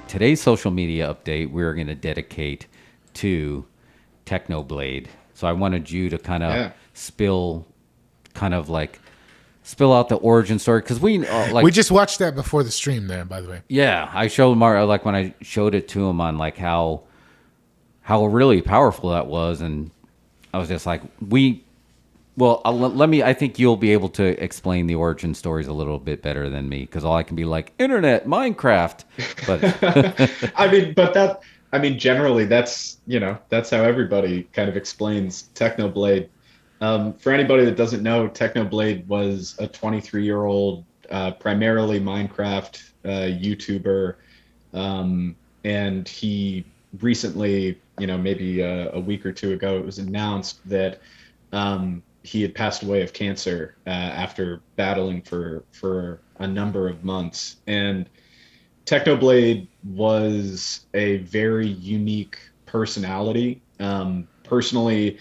today's social media update we're going to dedicate to TechnoBlade. So I wanted you to Yeah. kind of like spill out the origin story because we We just watched that before the stream there, by the way. yeah, I showed Mar like when I showed it to him on like how really powerful that was, and I was just like, let me. I think you'll be able to explain the origin stories a little bit better than me because all I can be like internet, Minecraft, but Generally, that's how everybody kind of explains Technoblade. For anybody that doesn't know, Technoblade was a 23-year-old, primarily Minecraft YouTuber, and he recently, maybe a week or two ago, it was announced that he had passed away of cancer after battling for a number of months. And Technoblade was a very unique personality. Personally,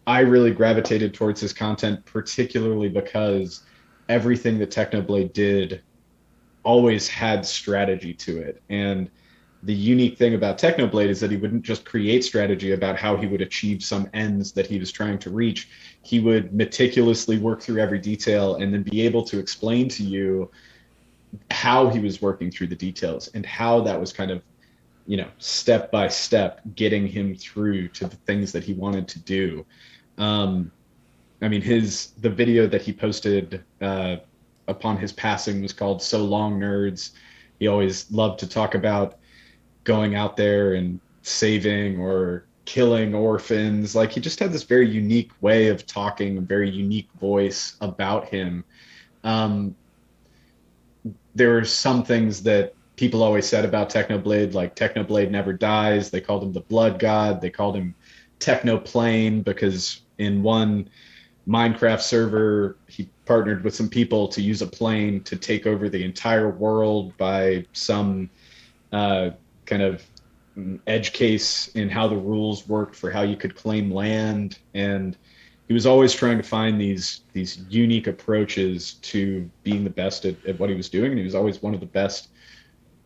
I really gravitated towards his content, particularly because everything that Technoblade did always had strategy to it. And the unique thing about Technoblade is that he wouldn't just create strategy about how he would achieve some ends that he was trying to reach. He would meticulously work through every detail and then be able to explain to you how he was working through the details and how that was kind of, step by step getting him through to the things that he wanted to do. Um, the video that he posted upon his passing was called "So Long, Nerds." He always loved to talk about going out there and saving or killing orphans. Like he just had this very unique way of talking, a very unique voice about him. Um, there were some things that people always said about Technoblade, like Technoblade never dies. They called him the Blood God. They called him Technoplane because in one Minecraft server, he partnered with some people to use a plane to take over the entire world by some kind of edge case in how the rules worked for how you could claim land. And he was always trying to find these unique approaches to being the best at what he was doing. And he was always one of the best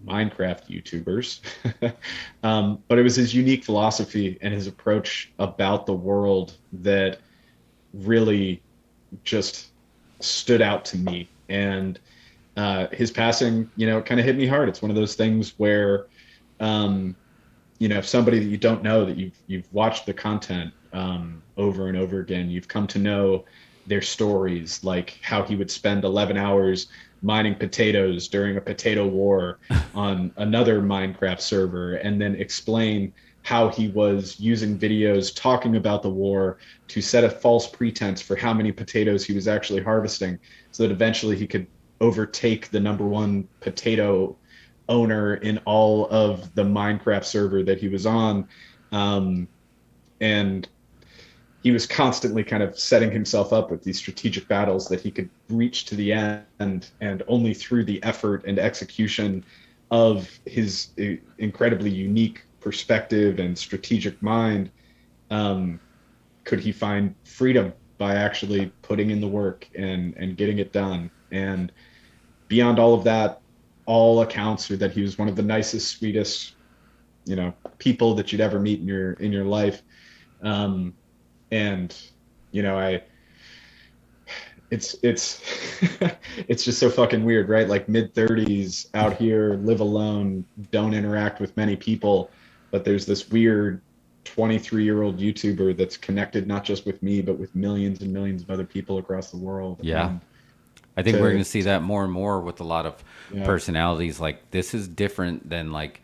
Minecraft YouTubers. But it was his unique philosophy and his approach about the world that really just stood out to me. And his passing, kind of hit me hard. It's one of those things where, if somebody that you don't know, that you've watched the content over and over again, you've come to know their stories, like how he would spend 11 hours mining potatoes during a potato war on another Minecraft server, and then explain how he was using videos talking about the war to set a false pretense for how many potatoes he was actually harvesting, so that eventually he could overtake the number one potato owner in all of the Minecraft server that he was on. And he was constantly kind of setting himself up with these strategic battles that he could reach to the end, and only through the effort and execution of his incredibly unique perspective and strategic mind could he find freedom by actually putting in the work and getting it done. And beyond all of that, all accounts are that he was one of the nicest, sweetest, people that you'd ever meet in your life. And I it's it's just so fucking weird, right? Like mid-30s out here, live alone, don't interact with many people, but there's this weird 23-year-old YouTuber that's connected not just with me but with millions and millions of other people across the world. yeah. And I think we're going to to see that more and more with a lot of yeah. personalities. Like this is different than like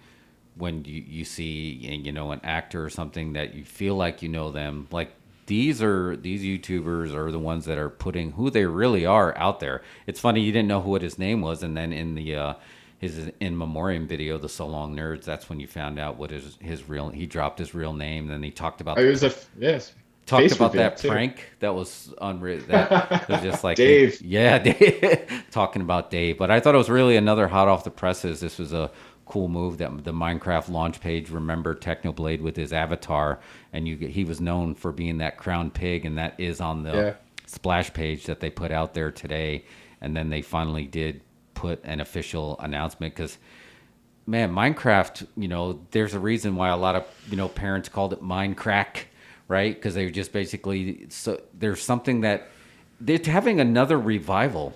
when you see an actor or something that you feel like you know them. Like these YouTubers are the ones that are putting who they really are out there. It's funny you didn't know what his name was, and then in the his in memoriam video, the So Long Nerds, that's when you found out what his real. He dropped his real name, and then he talked about It was a yes talked face about reveal that too. prank that was unreal. That was just like, Dave. yeah, Dave, talking about Dave. But I thought it was really another hot off the presses. This was a cool move that the Minecraft launch page remembered Technoblade with his avatar, and he was known for being that crowned pig, and that is on the Yeah. splash page that they put out there today. And then they finally did put an official announcement because man, Minecraft, there's a reason why a lot of, parents called it Minecraft, right? Because they were just basically, so there's something that they're having another revival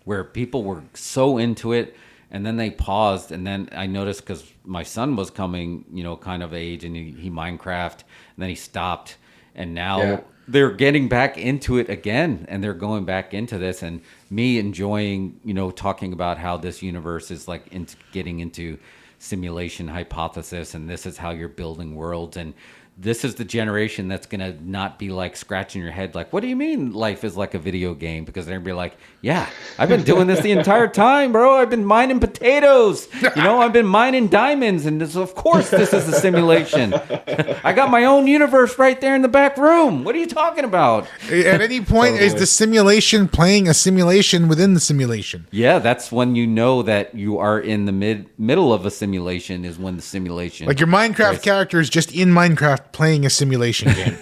where people were so into it and then they paused. And then I noticed because my son was coming, kind of age, and he Minecraft, and then he stopped. And Yeah. now they're getting back into it again, and they're going back into this, and me enjoying, talking about how this universe is like getting into simulation hypothesis, and this is how you're building worlds. And this is the generation that's going to not be like scratching your head like, what do you mean life is like a video game? Because they're going to be like, yeah, I've been doing this the entire time, bro. I've been mining potatoes. I've been mining diamonds. And of course, this is a simulation. I got my own universe right there in the back room. What are you talking about? At any point, is the simulation playing a simulation within the simulation? Yeah, that's when you know that you are in the middle of a simulation, is when the simulation. Like your Minecraft character is just in Minecraft playing a simulation game.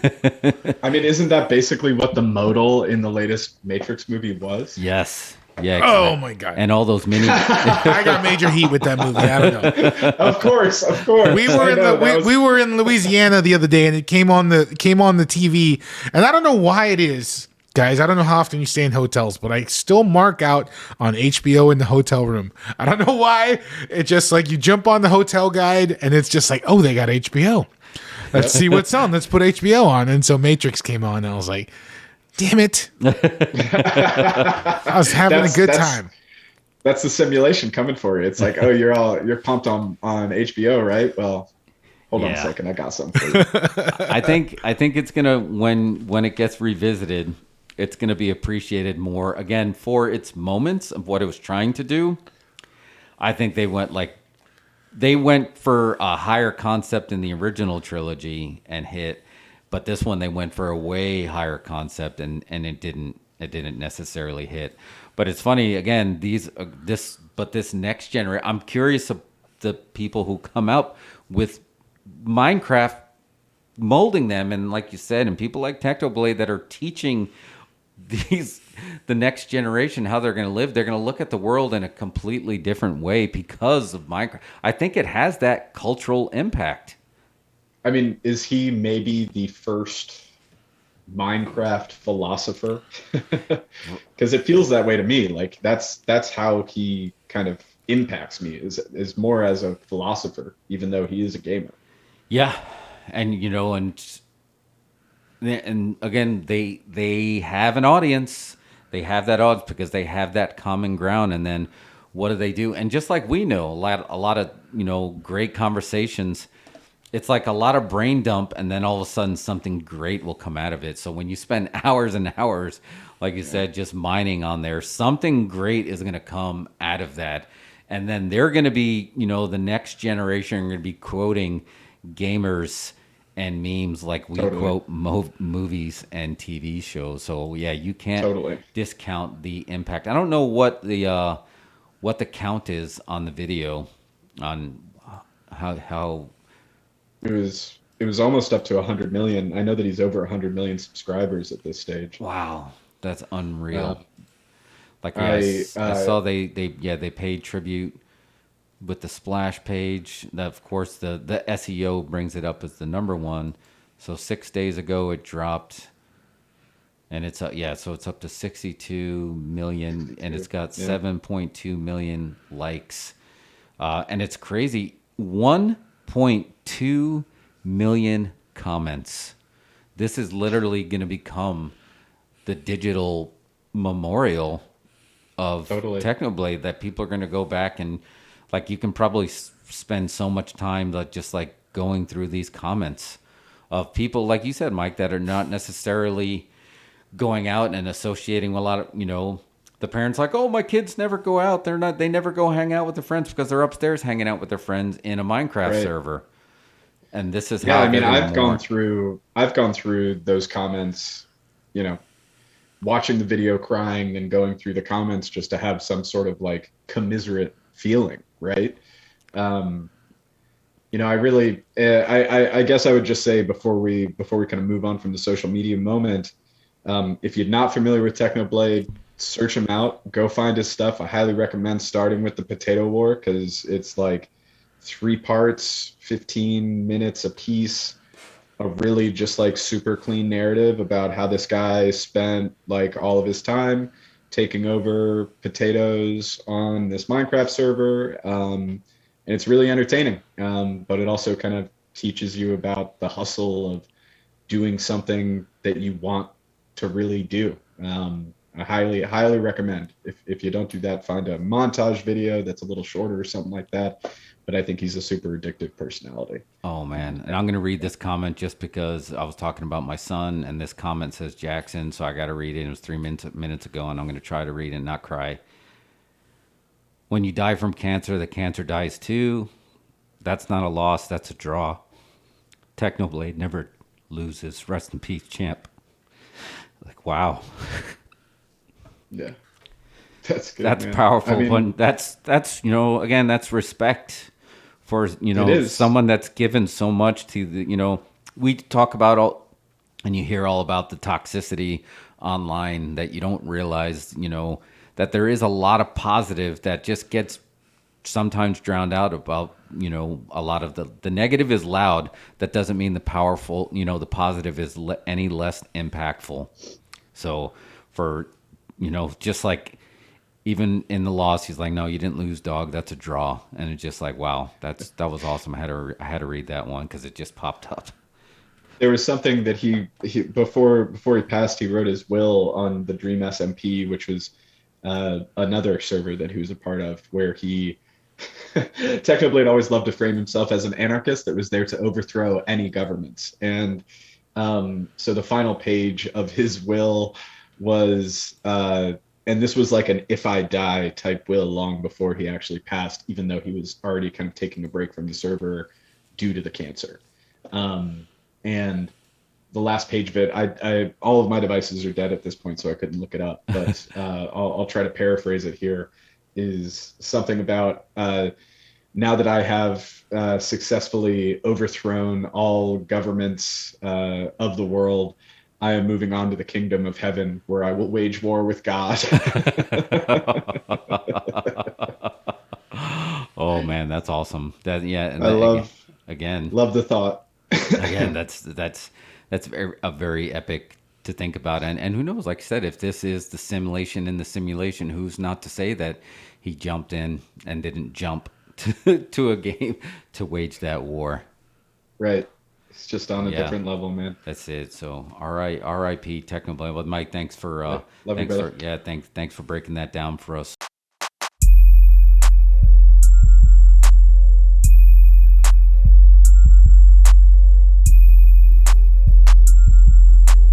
I mean, isn't that basically what the modal in the latest Matrix movie was? Yes. Yeah. Oh my god! And all those mini. I got major heat with that movie. I don't know. Of course. We were in Louisiana the other day, and it came on the TV, and I don't know why it is. Guys, I don't know how often you stay in hotels, but I still mark out on HBO in the hotel room. I don't know why. It's just like you jump on the hotel guide, and it's just like, oh, they got HBO. Let's see what's on. Let's put HBO on. And so Matrix came on, and I was like, damn it. I was having a good time. That's the simulation coming for you. It's like, oh, you're pumped on HBO, right? Well, hold on a second. I got something for you. I think it's gonna, when it gets revisited, it's gonna be appreciated more again for its moments of what it was trying to do. I think they went for a higher concept in the original trilogy and hit, but this one they went for a way higher concept and it didn't necessarily hit. But it's funny again, this next generation. I'm curious of the people who come out with Minecraft, molding them, and like you said, and people like TechnoBlade that are teaching the next generation how they're going to live. They're going to look at the world in a completely different way because of Minecraft. I think it has that cultural impact. I mean, is he maybe the first Minecraft philosopher? Because it feels that way to me. Like that's how he kind of impacts me, is more as a philosopher, even though he is a gamer. Yeah, and and again, they have an audience. They have that audience because they have that common ground. And then what do? And just like we know, a lot of great conversations. It's like a lot of brain dump, and then all of a sudden something great will come out of it. So when you spend hours and hours, like you said, just mining on there, something great is going to come out of that. And then they're going to be, the next generation are going to be quoting gamers and memes like we quote movies and TV shows. So yeah, you can't discount the impact. I don't know what the count is on the video, on how it was almost up to 100 million. I know that he's over 100 million subscribers at this stage. Wow, that's unreal. I saw they paid tribute with the splash page. Of course, the SEO brings it up as the number one. So 6 days ago it dropped, and it's so it's up to 62 million, and it's got 7.2 million likes, and it's crazy. 1.2 million comments. This is literally going to become the digital memorial of TechnoBlade, that people are going to go back and, like, you can probably spend so much time just going through these comments of people, like you said, Mike, that are not necessarily going out and associating with a lot of, the parents like, oh, my kids never go out. They never go hang out with their friends because they're upstairs hanging out with their friends in a Minecraft server. And this is how I've gone through those comments, watching the video, crying, and going through the comments just to have some sort of like commiserate feeling, right? I really, I guess I would just say before we kind of move on from the social media moment, if you're not familiar with TechnoBlade, search him out, go find his stuff. I highly recommend starting with the Potato War, because it's like 3 parts, 15 minutes a piece, a really just like super clean narrative about how this guy spent like all of his time taking over potatoes on this Minecraft server. And it's really entertaining. But it also kind of teaches you about the hustle of doing something that you want to really do. I highly recommend. If you don't do that, find a montage video that's a little shorter or something like that. But I think he's a super addictive personality. Oh man, and I'm gonna read this comment just because I was talking about my son, and this comment says Jackson, so I got to read it. It was 3 minutes ago, and I'm gonna try to read it and not cry. When you die from cancer, the cancer dies too. That's not a loss, that's a draw. Technoblade never loses. Rest in peace, champ. Like, wow. Yeah, that's good. That's man. powerful. I mean, When that's again, that's respect for it is. someone that's given so much to the we talk about all, and you hear all about the toxicity online that you don't realize that there is a lot of positive that just gets sometimes drowned out about a lot of the negative is loud. That doesn't mean the powerful the positive is any less impactful. So for just like even in the loss, he's like, no, you didn't lose, dog, that's a draw. And it's just like, wow, that was awesome. I had to read that one because it just popped up. There was something that he before he passed, he wrote his will on the Dream SMP, which was another server that he was a part of, where he Technoblade always loved to frame himself as an anarchist that was there to overthrow any governments. And so the final page of his will was, and this was like an if I die type will long before he actually passed, even though he was already kind of taking a break from the server due to the cancer. And the last page of it, I all of my devices are dead at this point, so I couldn't look it up, but I'll try to paraphrase it here. Is something about now that I have successfully overthrown all governments of the world, I am moving on to the kingdom of heaven, where I will wage war with God. Oh man, that's awesome. That yeah, and I again, love the thought. again, that's a very epic to think about. And who knows? Like I said, if this is the simulation in the simulation, who's not to say that he jumped in and didn't jump to a game to wage that war? Right. It's just on a Yeah, different level, man. that's it. So, all right, R.I.P. Technoblade. Well, Mike, thanks for Love you, thanks brother. for yeah, thanks for breaking that down for us.